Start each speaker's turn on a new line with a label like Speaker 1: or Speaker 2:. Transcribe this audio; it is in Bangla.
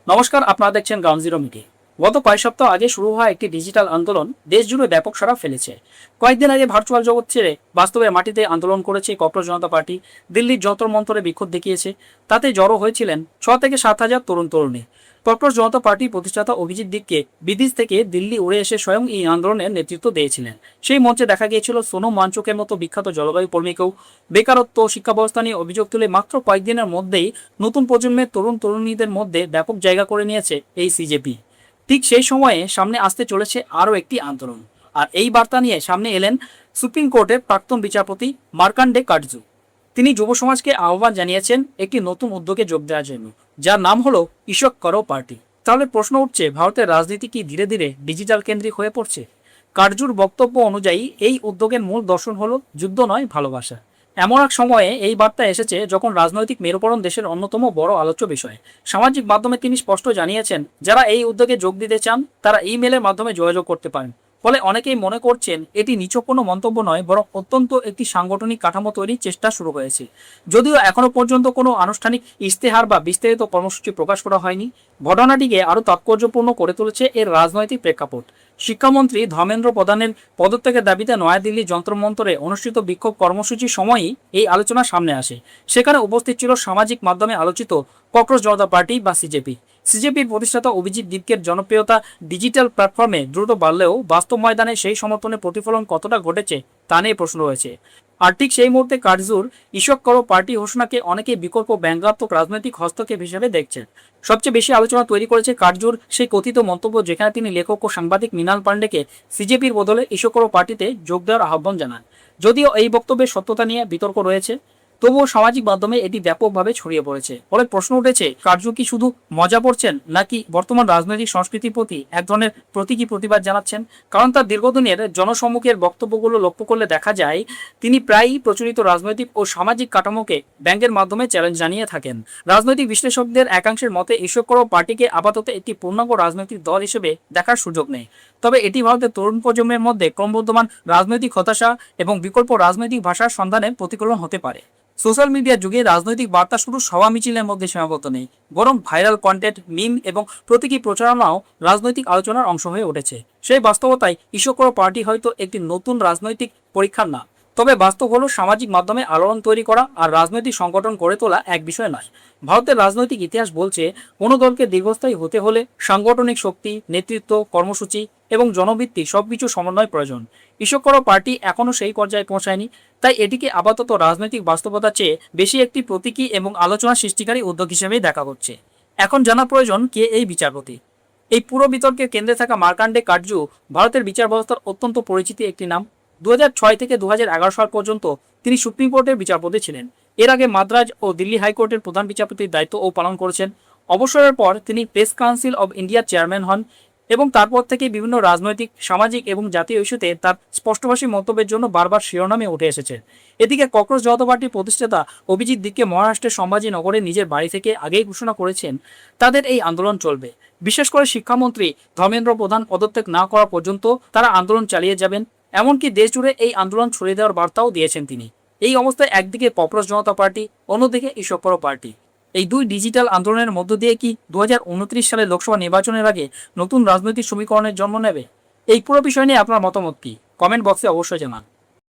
Speaker 1: নমস্কার, আপনারা দেখছেন গ্রাউন্ড জিরো মিডিয়া। গত কয়েক সপ্তাহ আগে শুরু হওয়া একটি ডিজিটাল আন্দোলন দেশ জুড়ে ব্যাপক সাড়া ফেলেছে। কয়েকদিন আগে ভার্চুয়াল জগৎ ছেড়ে বাস্তবে মাটিতে আন্দোলন করেছে ককরোচ জনতা পার্টি। দিল্লির যন্তর মন্তরে বিক্ষোভ দেখিয়েছে। তাতে জড়ো হয়েছিলেন 6 থেকে 7 হাজার তরুণ তরুণী। ককরোচ জনতা পার্টি প্রতিষ্ঠাতা অভিজিৎ দিককে বিদেশ থেকে দিল্লি উড়ে এসে স্বয়ং এই আন্দোলনের নেতৃত্ব দিয়েছিলেন। সেই মঞ্চে দেখা গিয়েছিল সোনম ওয়াংচুকের মতো বিখ্যাত জলবায়ু কর্মীকেও। বেকারত্ব, শিক্ষা ব্যবস্থা নিয়ে অভিযোগ তুলে মাত্র কয়েকদিনের মধ্যেই নতুন প্রজন্মের তরুণ তরুণীদের মধ্যে ব্যাপক জায়গা করে নিয়েছে এই সিজেপি। ঠিক সেই সময়ে সামনে আসতে চলেছে আরও একটি আন্দোলন। আর এই বার্তা নিয়ে সামনে এলেন সুপ্রিম কোর্টের প্রাক্তন বিচারপতি মার্কান্ডে কাটজু। তিনি যুব সমাজকে আহ্বান জানিয়েছেন একটি নতুন উদ্যোগে যোগ দেওয়ার জন্য, যার নাম হলো ইশক করো পার্টি। তাহলে প্রশ্ন উঠছে, ভারতের রাজনীতি কি ধীরে ধীরে ডিজিটাল কেন্দ্রিক হয়ে পড়ছে? কাটজুর বক্তব্য অনুযায়ী এই উদ্যোগের মূল দর্শন হলো যুদ্ধ নয়, ভালোবাসা। এমন এক সময়ে এই বার্তা এসেছে যখন রাজনৈতিক মেরুকরণ দেশের অন্যতম বড় আলোচ্য বিষয়। সামাজিক মাধ্যমে তিনি স্পষ্ট জানিয়েছেন, যারা এই উদ্যোগে যোগ দিতে চান তারা ইমেলের মাধ্যমে যোগাযোগ করতে পারেন। ফলে অনেকেই মনে করছেন এটি নিছক কোনো মন্তব্য নয়, বরং অত্যন্ত একটি সাংগঠনিক কাঠামো তৈরির চেষ্টা শুরু হয়েছে। যদিও এখনো পর্যন্ত কোনো আনুষ্ঠানিক ইশতেহার বা বিস্তারিত কর্মসূচি প্রকাশ করা হয়নি, ঘটনাটিকে আরও তাৎপর্যপূর্ণ করে তুলেছে এর রাজনৈতিক প্রেক্ষাপট। শিক্ষামন্ত্রী ধর্মেন্দ্র প্রধানের পদত্যাগের দাবিতে নয়াদিল্লির যন্তর মন্তরে অনুষ্ঠিত বিক্ষোভ কর্মসূচির সময়ই এই আলোচনা সামনে আসে। সেখানে উপস্থিত ছিল সামাজিক মাধ্যমে আলোচিত ককরোচ জনতা পার্টি বা সিজেপি। সিজেপির প্রতিষ্ঠাতা অভিজিৎ দিপকের জনপ্রিয়তা ডিজিটাল প্ল্যাটফর্মে দ্রুত বাড়লেও বাস্তব ময়দানে সেই সমর্থনের প্রতিফলন কতটা ঘটেছে তা নিয়ে প্রশ্ন রয়েছে। আর ঠিক সেই মুহূর্তে কাটজুর ইশক করো পার্টি ঘোষণাকে অনেকে বিকল্প ব্যঙ্গাত্মক রাজনৈতিক হস্তক্ষেপ হিসেবে দেখছেন। সবচেয়ে বেশি আলোচনা তৈরি করেছে কাটজুর সেই কথিত মন্তব্য, যেখানে তিনি লেখক ও সাংবাদিক মৃণাল পাণ্ডেকে সিজেপির বদলে ইশক করো পার্টিতে যোগ দেওয়ার আহ্বান জানান। যদিও এই বক্তব্যের সত্যতা নিয়ে বিতর্ক রয়েছে, তবুও সামাজিক মাধ্যমে এটি ব্যাপকভাবে ছড়িয়ে পড়েছে। ফলে প্রশ্ন উঠেছে, কার্যু কি শুধু মজা পড়ছেন, নাকি বর্তমান রাজনৈতিক সংস্কৃতির প্রতি এক ধরনের প্রতীকী প্রতিবাদ জানাচ্ছেন? কারণ তার দীর্ঘদিনের জনসম্মুখের বক্তব্যগুলো লক্ষ্য করলে দেখা যায় তিনি প্রায়ই প্রচলিত রাজনৈতিক ও সামাজিক কাঠামোকে ব্যঙ্গের মাধ্যমে চ্যালেঞ্জ জানিয়ে থাকেন। রাজনৈতিক বিশ্লেষকদের একাংশের মতে ইশক করো পার্টিকে আপাতত একটি পূর্ণাঙ্গ রাজনৈতিক দল হিসেবে দেখার সুযোগ নেই। তবে এটি ভারতের তরুণ প্রজন্মের মধ্যে ক্রমবর্ধমান রাজনৈতিক হতাশা এবং বিকল্প রাজনৈতিক ভাষার সন্ধানের প্রতিফলন হতে পারে। সোশ্যাল মিডিয়ার যুগে রাজনৈতিক বার্তা শুধু সভা মিছিলের মধ্যে সীমাবদ্ধ নেই, বরং ভাইরাল কন্টেন্ট, মিম এবং প্রতীকী প্রচারণাও রাজনৈতিক আলোচনার অংশ হয়ে উঠেছে। সেই বাস্তবতায় ইশক করো পার্টি হয়তো একটি নতুন রাজনৈতিক পরীক্ষার না, তবে বাস্তব হলো সামাজিক মাধ্যমে আলোড়ন তৈরি করা আর রাজনৈতিক সংগঠন গড়ে তোলা এক বিষয় নয়। ভারতের রাজনৈতিক ইতিহাস বলছে, কোনো দলকে দীর্ঘস্থায়ী হতে হলে সাংগঠনিক শক্তি, নেতৃত্ব, কর্মসূচি এবং জনভিত্তি সবকিছু সমন্বয় প্রয়োজন। ইশক করো পার্টি এখনও সেই পর্যায়ে পৌঁছায়নি, তাই এটিকে আপাতত রাজনৈতিক বাস্তবতার চেয়ে বেশি একটি প্রতীকী এবং আলোচনা সৃষ্টিকারী উদ্যোগ হিসেবেই দেখা হচ্ছে। এখন জানা প্রয়োজন, কে এই বিচারপতি? এই পুরো বিতর্কের কেন্দ্রে থাকা মার্কান্ডে কাটজু ভারতের বিচার ব্যবস্থার অত্যন্ত পরিচিত একটি নাম। 2006 থেকে 2011 সাল পর্যন্ত তিনি সুপ্রিম কোর্টের বিচারপতি ছিলেন। এর আগে মাদ্রাজ ও দিল্লি হাইকোর্টের প্রধান বিচারপতির দায়িত্বও পালন করেছেন। অবসরের পর তিনি প্রেস কাউন্সিল অব ইন্ডিয়ার চেয়ারম্যান হন এবং তারপর থেকে বিভিন্ন রাজনৈতিক, সামাজিক এবং জাতীয় ইস্যুতে তার স্পষ্টভাষী মন্তব্যের জন্য বারবার শিরোনামে উঠে এসেছে। এদিকে ককরোচ জনতা পার্টির প্রতিষ্ঠাতা অভিজিৎ দিককে মহারাষ্ট্রের সম্ভাজিনগরে নিজের বাড়ি থেকে আগেই ঘোষণা করেছেন তাদের এই আন্দোলন চলবে। বিশেষ করে শিক্ষামন্ত্রী ধর্মেন্দ্র প্রধান পদত্যাগ না করা পর্যন্ত তারা আন্দোলন চালিয়ে যাবেন। এমনকি দেশ জুড়ে এই আন্দোলন ছড়িয়ে দেওয়ার বার্তাও দিয়েছেন তিনি। এই অবস্থায় একদিকে ককরোচ জনতা পার্টি, অন্যদিকে ইশক করো পার্টি, এই দুই ডিজিটাল আন্দোলনের মধ্য দিয়ে কি 2029 সালের লোকসভা নির্বাচনের আগে নতুন রাজনৈতিক সমীকরণের জন্ম নেবে? এই পুরো বিষয় নিয়ে আপনার মতামত কি? কমেন্ট বক্সে অবশ্যই জানান।